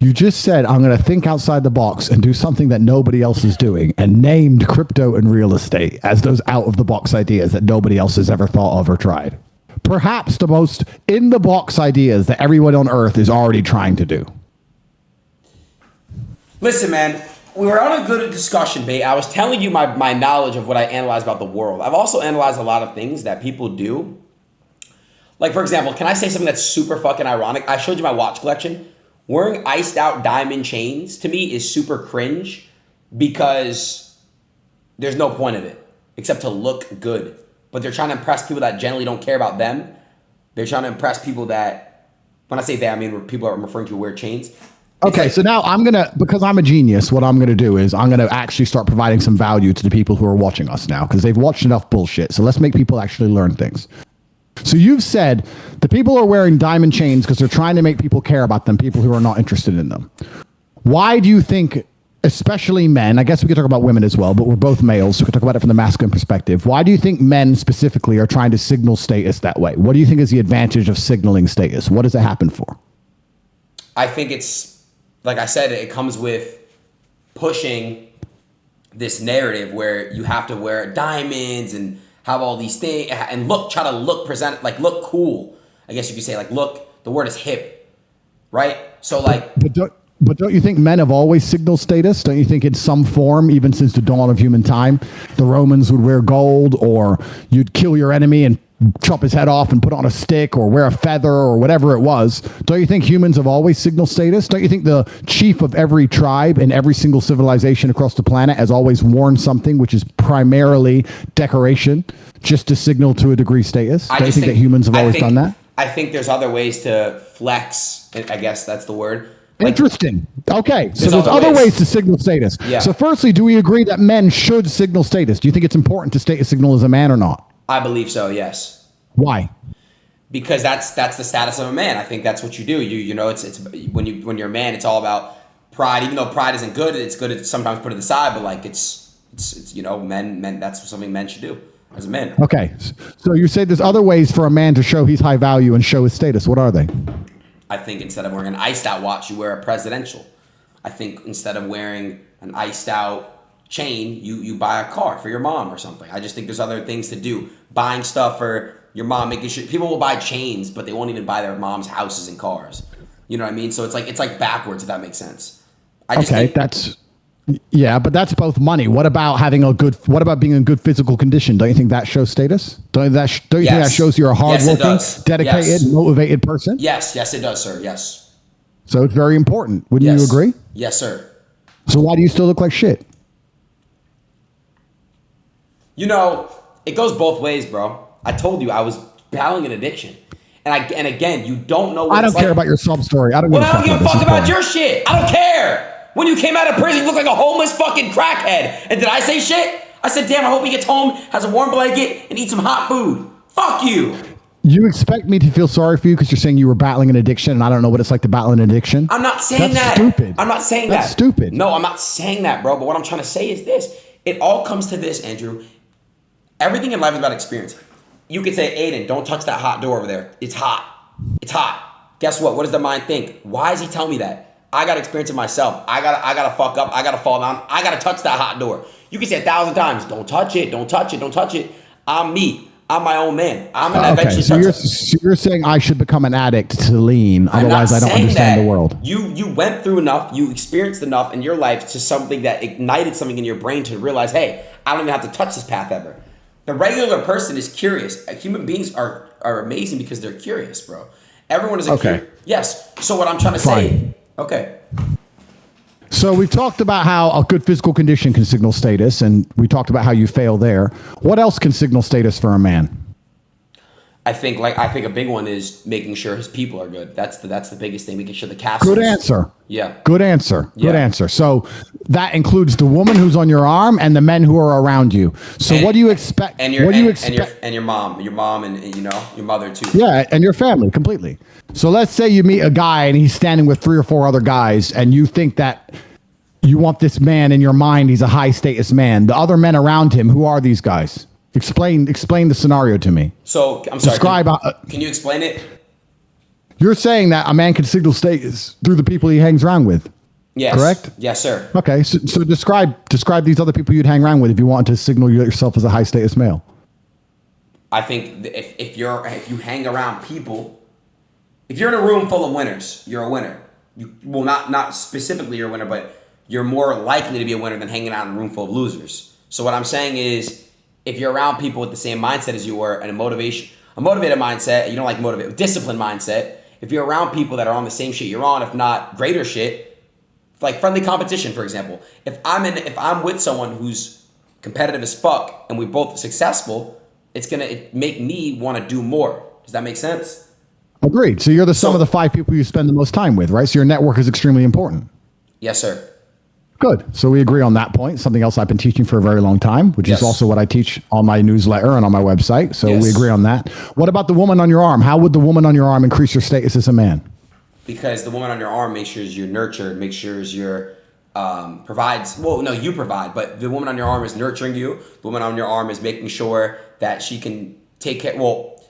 You just said, I'm going to think outside the box and do something that nobody else is doing, and named crypto and real estate as those out of the box ideas that nobody else has ever thought of or tried. Perhaps the most in the box ideas that everyone on earth is already trying to do. Listen, man, we were on a good discussion, Bait. I was telling you my knowledge of what I analyze about the world. I've also analyzed a lot of things that people do. Like, for example, can I say something that's super fucking ironic? I showed you my watch collection. Wearing iced out diamond chains to me is super cringe because there's no point of it except to look good. But they're trying to impress people that generally don't care about them. They're trying to impress people that, when I say that, I mean people I'm referring to who wear chains. Okay, so now because I'm a genius, what I'm going to do is I'm going to actually start providing some value to the people who are watching us now because they've watched enough bullshit. So let's make people actually learn things. So you've said the people are wearing diamond chains because they're trying to make people care about them, people who are not interested in them. Why do you think, especially men, I guess we could talk about women as well, but we're both males, so we could talk about it from the masculine perspective. Why do you think men specifically are trying to signal status that way? What do you think is the advantage of signaling status? What does it happen for? I think it's, like I said, it comes with pushing this narrative where you have to wear diamonds and have all these things and try to look cool. I guess you could say look, the word is hip, right? So But don't you think men have always signaled status? Don't you think in some form, even since the dawn of human time, the Romans would wear gold, or you'd kill your enemy and chop his head off and put on a stick, or wear a feather, or whatever it was? Don't you think humans have always signaled status? Don't you think the chief of every tribe in every single civilization across the planet has always worn something which is primarily decoration, just to signal to a degree status? Don't you think that humans have always done that? I think there's other ways to flex, I guess that's the word. Interesting. Okay, so there's other ways to signal status. Yeah. So firstly, do we agree that men should signal status? Do you think it's important to state a signal as a man or not? I believe so, yes. Why? Because that's the status of a man. I think that's what you do. You know, it's when you're a man, it's all about pride. Even though pride isn't good, it's good to sometimes put it aside. But it's men. That's something men should do as a man. Okay, so you say there's other ways for a man to show he's high value and show his status. What are they? I think instead of wearing an iced out watch, you wear a presidential. I think instead of wearing an iced out chain, you buy a car for your mom or something. I just think there's other things to do. Buying stuff for your mom, making sure people will buy chains, but they won't even buy their mom's houses and cars. You know what I mean? So it's like backwards, if that makes sense. Yeah, but that's both money. What about being in good physical condition? Don't you think that shows status? Don't you think that shows you're a hardworking, dedicated, motivated person? Yes, it does, sir. Yes. So it's very important. Wouldn't you agree? Yes, sir. So why do you still look like shit? You know, it goes both ways, bro. I told you I was battling an addiction. And again, you don't know what I don't care about your sub story. I don't give a fuck about your shit. I don't care. When you came out of prison, you looked like a homeless fucking crackhead. And did I say shit? I said, damn, I hope he gets home, has a warm blanket, and eats some hot food. Fuck you. You expect me to feel sorry for you because you're saying you were battling an addiction and I don't know what it's like to battle an addiction? I'm not saying that. That's stupid. I'm not saying that. That's stupid. No, I'm not saying that, bro. But what I'm trying to say is this. It all comes to this, Andrew. Everything in life is about experience. You could say, Adin, don't touch that hot door over there. It's hot. It's hot. Guess what? What does the mind think? Why is he telling me that? I got to experience it myself. I gotta fuck up. I gotta fall down. I gotta touch that hot door. You can say 1,000 times, don't touch it, don't touch it, don't touch it. I'm me. I'm my own man. I'm gonna eventually touch it. So you're saying I should become an addict to lean, otherwise I don't understand the world. You went through enough, you experienced enough in your life to something that ignited something in your brain to realize, hey, I don't even have to touch this path ever. The regular person is curious. Human beings are amazing because they're curious, bro. Everyone is yes. So what I'm trying to say. Okay. So we've talked about how a good physical condition can signal status, and we talked about how you fail there. What else can signal status for a man? I think a big one is making sure his people are good. That's the biggest thing. Making sure the cast. Good answer. Yeah. Good answer. Good answer. So that includes the woman who's on your arm and the men who are around you. So what do you expect? And your mom, and you know your mother too. Yeah, and your family completely. So let's say you meet a guy and he's standing with 3 or 4 other guys, and you think that you want this man in your mind. He's a high status man. The other men around him, who are these guys? Explain the scenario to me. So I'm sorry. Describe. Can you explain it? You're saying that a man can signal status through the people he hangs around with. Yes. Correct? Yes, sir. Okay, so describe these other people you'd hang around with if you want to signal yourself as a high status male. I think if you hang around people, if you're in a room full of winners, you're a winner. Well, not specifically you're a winner, but you're more likely to be a winner than hanging out in a room full of losers. So what I'm saying is, if you're around people with the same mindset as you were and a motivated mindset, you don't like motivated, disciplined mindset. If you're around people that are on the same shit you're on, if not greater shit, like friendly competition, for example. If I'm with someone who's competitive as fuck and we're both successful, it's gonna make me want to do more. Does that make sense? Agreed. So you're the sum of the 5 people you spend the most time with, right? So your network is extremely important. Yes, sir. Good. So we agree on that point. Something else I've been teaching for a very long time, which is also what I teach on my newsletter and on my website. So we agree on that. What about the woman on your arm? How would the woman on your arm increase your status as a man? Because the woman on your arm makes sure you're nurtured, makes sure you're provides. Well, no, you provide, but the woman on your arm is nurturing you. The woman on your arm is making sure that she can take care. Well,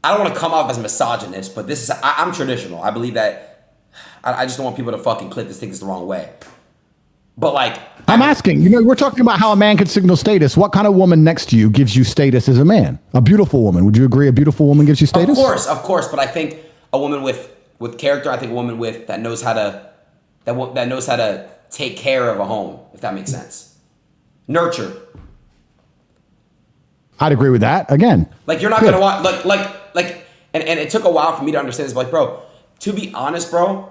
I don't want to come off as misogynist, but this is I'm traditional. I believe that I just don't want people to fucking clip this thing the wrong way. But like, I'm asking, we're talking about how a man can signal status. What kind of woman next to you gives you status as a man? A beautiful woman. Would you agree a beautiful woman gives you status? Of course. But I think a woman with character. I think a woman that knows how to take care of a home. If that makes sense. Nurture. I'd agree with that. Again, like you're not gonna want and it took a while for me to understand this. But like, bro, to be honest, bro.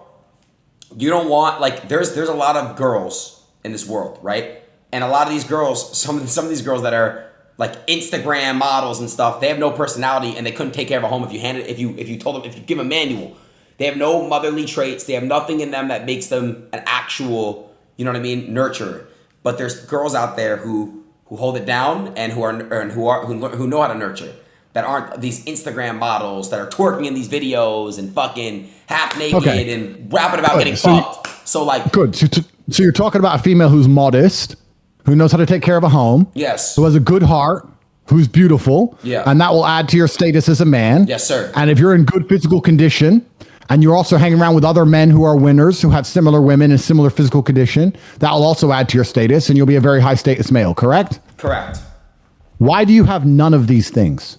You don't want there's a lot of girls in this world, right? And a lot of these girls, some of these girls that are like Instagram models and stuff, they have no personality and they couldn't take care of a home if you told them, if you give a manual. They have no motherly traits. They have nothing in them that makes them an actual, you know what I mean, nurturer. But there's girls out there who hold it down and who know how to nurture. That aren't these Instagram models that are twerking in these videos and fucking half naked and rapping about getting fucked. So like, good. So you're talking about a female who's modest, who knows how to take care of a home. Yes. Who has a good heart, who's beautiful. Yeah. And that will add to your status as a man. Yes, sir. And if you're in good physical condition and you're also hanging around with other men who are winners, who have similar women in similar physical condition, that will also add to your status and you'll be a very high status male, correct? Correct. Why do you have none of these things?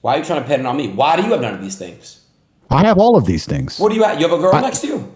Why are you trying to pin it on me? Why do you have none of these things? I have all of these things. What do you have? You have a girl next to you?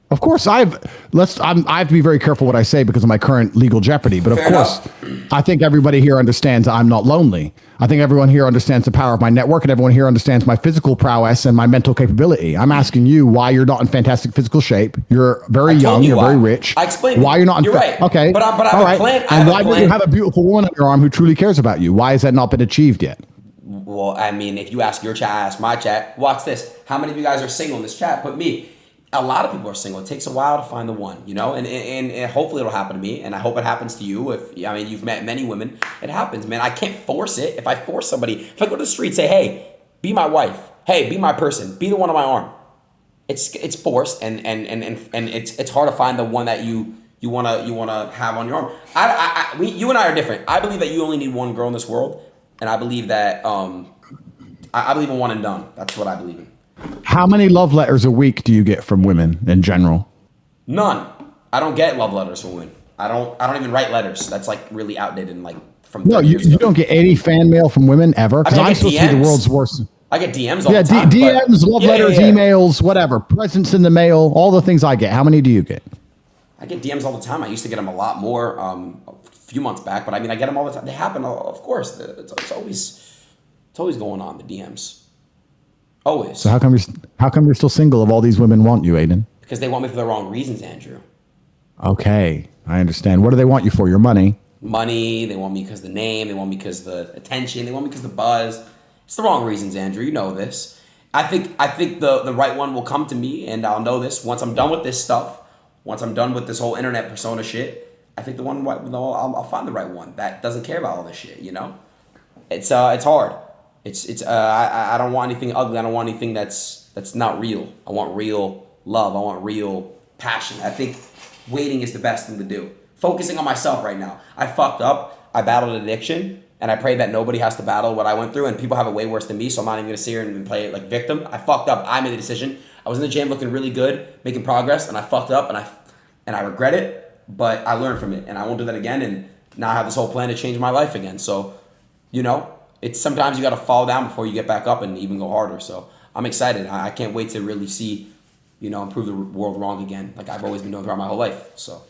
Of course, I have to be very careful what I say because of my current legal jeopardy. But Fair of course, I think everybody here understands I'm not lonely. I think everyone here understands the power of my network, and everyone here understands my physical prowess and my mental capability. I'm asking you why you're not in fantastic physical shape. You're very young. You're very rich. I explained why you're not. You're right. Okay. But I have a plan. And why don't you have a beautiful woman on your arm who truly cares about you? Why has that not been achieved yet? Well, I mean, if you ask your chat, I ask my chat. Watch this. How many of you guys are single in this chat? But me. A lot of people are single. It takes a while to find the one, and hopefully it'll happen to me, and I hope it happens to you. You've met many women. It happens, man. I can't force it. If I force somebody, if I go to the street, say, hey, be my wife. Hey, be my person. Be the one on my arm. It's forced, and it's hard to find the one that you wanna have on your arm. You and I are different. I believe that you only need one girl in this world, and I believe that I believe in one and done. That's what I believe in. How many love letters a week do you get from women in general? None. I don't get love letters from women. I don't even write letters. That's like really outdated and like from. No, you don't get any fan mail from women ever because I'm supposed to be the world's worst. I get DMs all the time. DMs, love letters, emails, whatever, presents in the mail, all the things I get. How many do you get? I get DMs all the time. I used to get them a lot more a few months back, but I mean, I get them all the time. They happen, of course. It's always going on, the DMs. Always. So how come you're still single if all these women want you, Adin? Because they want me for the wrong reasons, Andrew. Okay, I understand. What do they want you for? Your money? Money. They want me because the name. They want me because the attention. They want me because the buzz. It's the wrong reasons, Andrew. You know this. I think the right one will come to me, and I'll know this once I'm done with this stuff. Once I'm done with this whole internet persona shit, I think I'll find the right one that doesn't care about all this shit. It's hard. I don't want anything ugly. I don't want anything that's not real. I want real love. I want real passion. I think waiting is the best thing to do. Focusing on myself right now. I fucked up. I battled addiction, and I pray that nobody has to battle what I went through, and people have it way worse than me, so I'm not even gonna sit here and play it like victim. I fucked up. I made the decision. I was in the gym looking really good, making progress, and I fucked up, and I regret it, but I learned from it, and I won't do that again, and now I have this whole plan to change my life again. So, it's sometimes you got to fall down before you get back up and even go harder. So I'm excited. I can't wait to really see, improve the world wrong again, like I've always been doing throughout my whole life. So.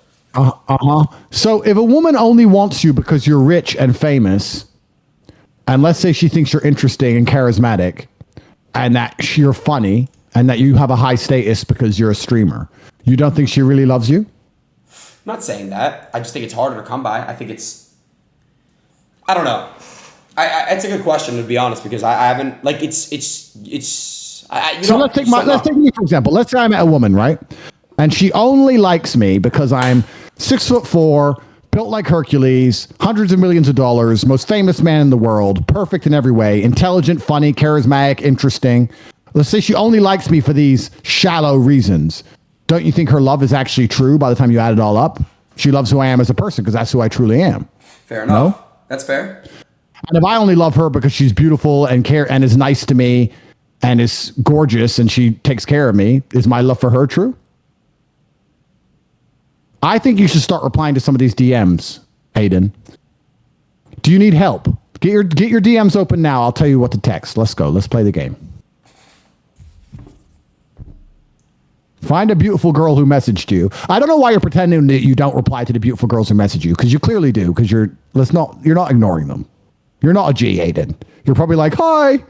So if a woman only wants you because you're rich and famous, and let's say she thinks you're interesting and charismatic, and that you're funny, and that you have a high status because you're a streamer, you don't think she really loves you? I'm not saying that. I just think it's harder to come by. I think I don't know. It's a good question, to be honest, because I haven't, like, so let's take me for example. Let's say I met a woman, right? And she only likes me because I'm 6'4", built like Hercules, hundreds of millions of dollars, most famous man in the world, perfect in every way, intelligent, funny, charismatic, interesting. Let's say she only likes me for these shallow reasons. Don't you think her love is actually true by the time you add it all up? She loves who I am as a person because that's who I truly am. Fair enough. No? That's fair. And if I only love her because she's beautiful and is nice to me and is gorgeous and she takes care of me, is my love for her true? I think you should start replying to some of these DMs, Adin. Do you need help? Get your DMs open now. I'll tell you what to text. Let's go. Let's play the game. Find a beautiful girl who messaged you. I don't know why you're pretending that you don't reply to the beautiful girls who message you, because you clearly do, because you're not ignoring them. You're not a G, Adin. You're probably like, hi.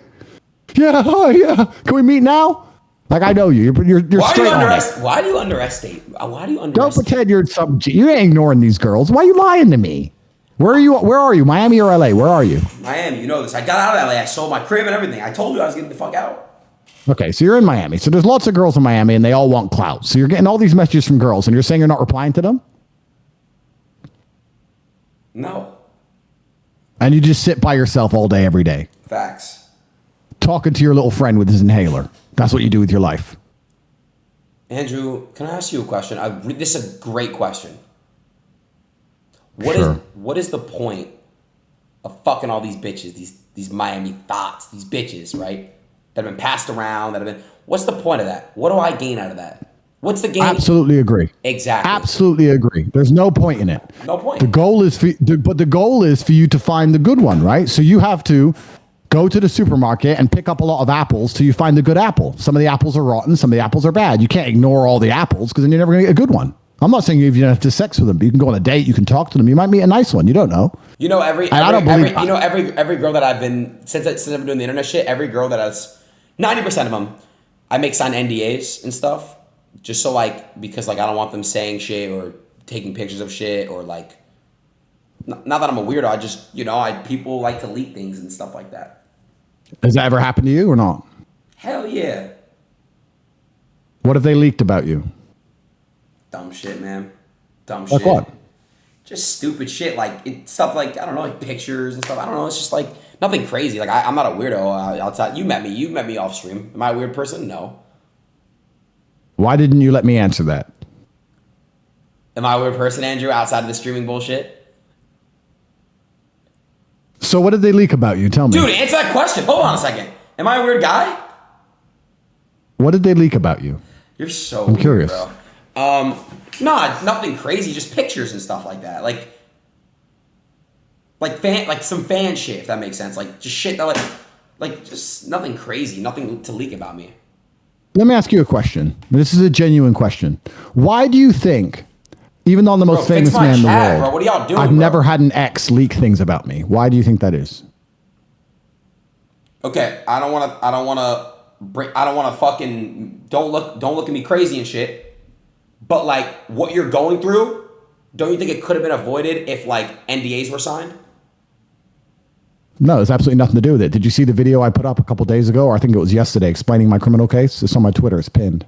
Yeah, hi, yeah. Can we meet now? Like, I know you. You're straight on it. Why do you underestimate? Don't pretend you're some G. You ain't ignoring these girls. Why are you lying to me? Where are you? Miami or LA? Where are you? Miami, you know this. I got out of LA. I sold my crib and everything. I told you I was getting the fuck out. Okay, so you're in Miami. So there's lots of girls in Miami, and they all want clout. So you're getting all these messages from girls, and you're saying you're not replying to them? No. And you just sit by yourself all day, every day. Facts. Talking to your little friend with his inhaler. That's what you do with your life. Andrew, can I ask you a question? This is a great question. Sure. What is the point of fucking all these bitches, these Miami thoughts, these bitches, right? That have been passed around, what's the point of that? What do I gain out of that? What's the game? Absolutely agree. Exactly. Absolutely agree. There's no point in it. No point. The goal is for you to find the good one, right? So you have to go to the supermarket and pick up a lot of apples till you find the good apple. Some of the apples are rotten, some of the apples are bad. You can't ignore all the apples because then you're never going to get a good one. I'm not saying you don't have to have sex with them, but you can go on a date, you can talk to them. You might meet a nice one. You don't know. Every girl that I've been since I've been doing the internet shit, every girl that has 90% of them, I make sign NDAs and stuff, just so because I don't want them saying shit or taking pictures of shit or not that I'm a weirdo. I just people like to leak things and stuff like that. Has that ever happened to you or not? Hell yeah. What have they leaked about you? Dumb shit, man. Dumb shit. Like what? Just stupid shit, stuff I don't know, pictures and stuff. I don't know. It's just nothing crazy. I'm not a weirdo outside. You met me off stream. Am I a weird person? No. Why didn't you let me answer that? Am I a weird person, Andrew, outside of the streaming bullshit? So what did they leak about you? Tell me. Dude, answer that question. Hold on a second. Am I a weird guy? What did they leak about you? You're so I'm curious. Bro. Nothing crazy, just pictures and stuff like that. Some fan shit, if that makes sense. Just shit that just nothing crazy, nothing to leak about me. Let me ask you a question. This is a genuine question. Why do you think, even though I'm the most famous man in the world, bro, what are y'all doing, I've never had an ex leak things about me? Why do you think that is? Okay, I don't want to fucking don't look at me crazy and shit. But what you're going through, don't you think it could have been avoided if NDAs were signed? No, there's absolutely nothing to do with it. Did you see the video I put up a couple days ago, or I think it was yesterday, explaining my criminal case? It's on my Twitter. It's pinned.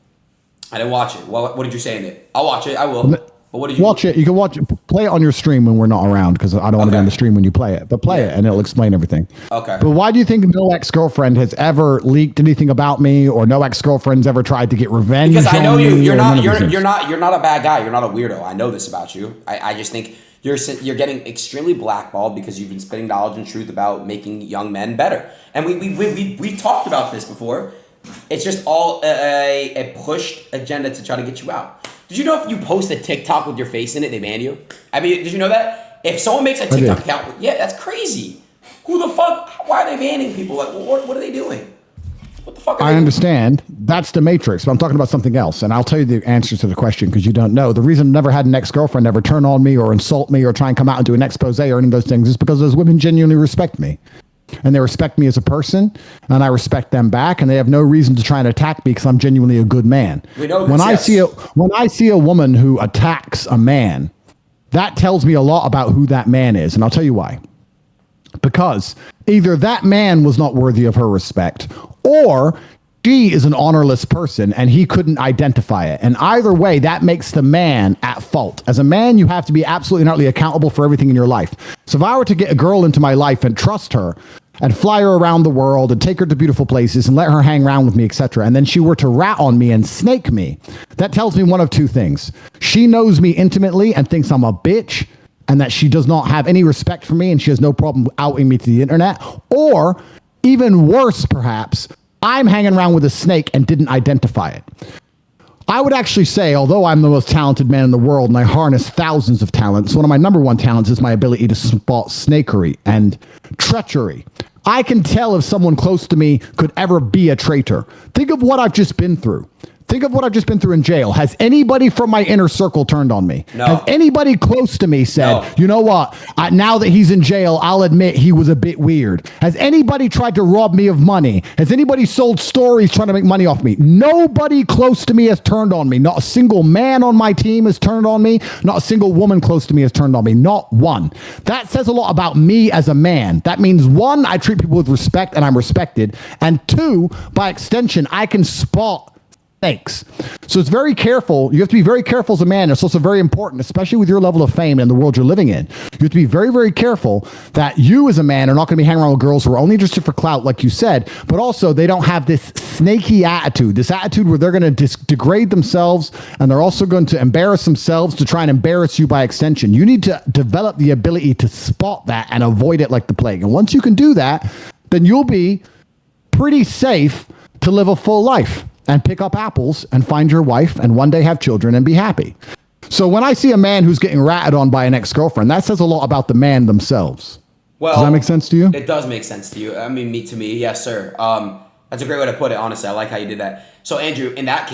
I didn't watch it. What did you say in it? I'll watch it. I will. But what did you watch it? You can watch it. Play it on your stream when we're not around, because I don't want to be on the stream when you play it. But play it, and it'll explain everything. Okay. But why do you think no ex-girlfriend has ever leaked anything about me, or no ex-girlfriend's ever tried to get revenge? Because I know you. You're not a bad guy. You're not a weirdo. I know this about you. I just think You're getting extremely blackballed because you've been spitting knowledge and truth about making young men better. And we talked about this before. It's just all a pushed agenda to try to get you out. Did you know if you post a TikTok with your face in it, they ban you? I mean, did you know that? If someone makes a TikTok account, yeah, that's crazy. Who the fuck? Why are they banning people? Like, what are they doing? What the fuck are they doing? Understand. That's the Matrix, but I'm talking about something else. And I'll tell you the answer to the question because you don't know. The reason I never had an ex-girlfriend ever turn on me or insult me or try and come out and do an expose or any of those things is because those women genuinely respect me. And they respect me as a person, and I respect them back, and they have no reason to try and attack me because I'm genuinely a good man. We know this, when I see a woman who attacks a man, that tells me a lot about who that man is, and I'll tell you why. Because either that man was not worthy of her respect, or she is an honorless person and he couldn't identify it. And either way, that makes the man at fault. As a man, you have to be absolutely and utterly accountable for everything in your life. So if I were to get a girl into my life and trust her and fly her around the world and take her to beautiful places and let her hang around with me, etc., and then she were to rat on me and snake me, that tells me one of two things. She knows me intimately and thinks I'm a bitch, and that she does not have any respect for me and she has no problem outing me to the internet. Or even worse, perhaps, I'm hanging around with a snake and didn't identify it. I would actually say, although I'm the most talented man in the world and I harness thousands of talents, one of my number one talents is my ability to spot snakery and treachery. I can tell if someone close to me could ever be a traitor. Think of what I've just been through. Think of what I've just been through in jail. Has anybody from my inner circle turned on me? No. Has anybody close to me said, No. you know what? Now that he's in jail, I'll admit he was a bit weird. Has anybody tried to rob me of money? Has anybody sold stories trying to make money off me? Nobody close to me has turned on me. Not a single man on my team has turned on me. Not a single woman close to me has turned on me. Not one. That says a lot about me as a man. That means, one, I treat people with respect and I'm respected. And two, by extension, I can spot snakes. So it's very careful. You have to be very careful as a man. It's also very important, especially with your level of fame and the world you're living in. You have to be very, very careful that you as a man are not going to be hanging around with girls who are only interested for clout, like you said, but also they don't have this snaky attitude, this attitude where they're going to degrade themselves and they're also going to embarrass themselves to try and embarrass you by extension. You need to develop the ability to spot that and avoid it like the plague. And once you can do that, then you'll be pretty safe to live a full life and pick up apples and find your wife and one day have children and be happy. So when I see a man who's getting ratted on by an ex-girlfriend, that says a lot about the man themselves. Well, does that make sense to you? It does make sense to you. I mean, to me, yes, sir. That's a great way to put it, honestly. I like how you did that. So, Andrew, in that case,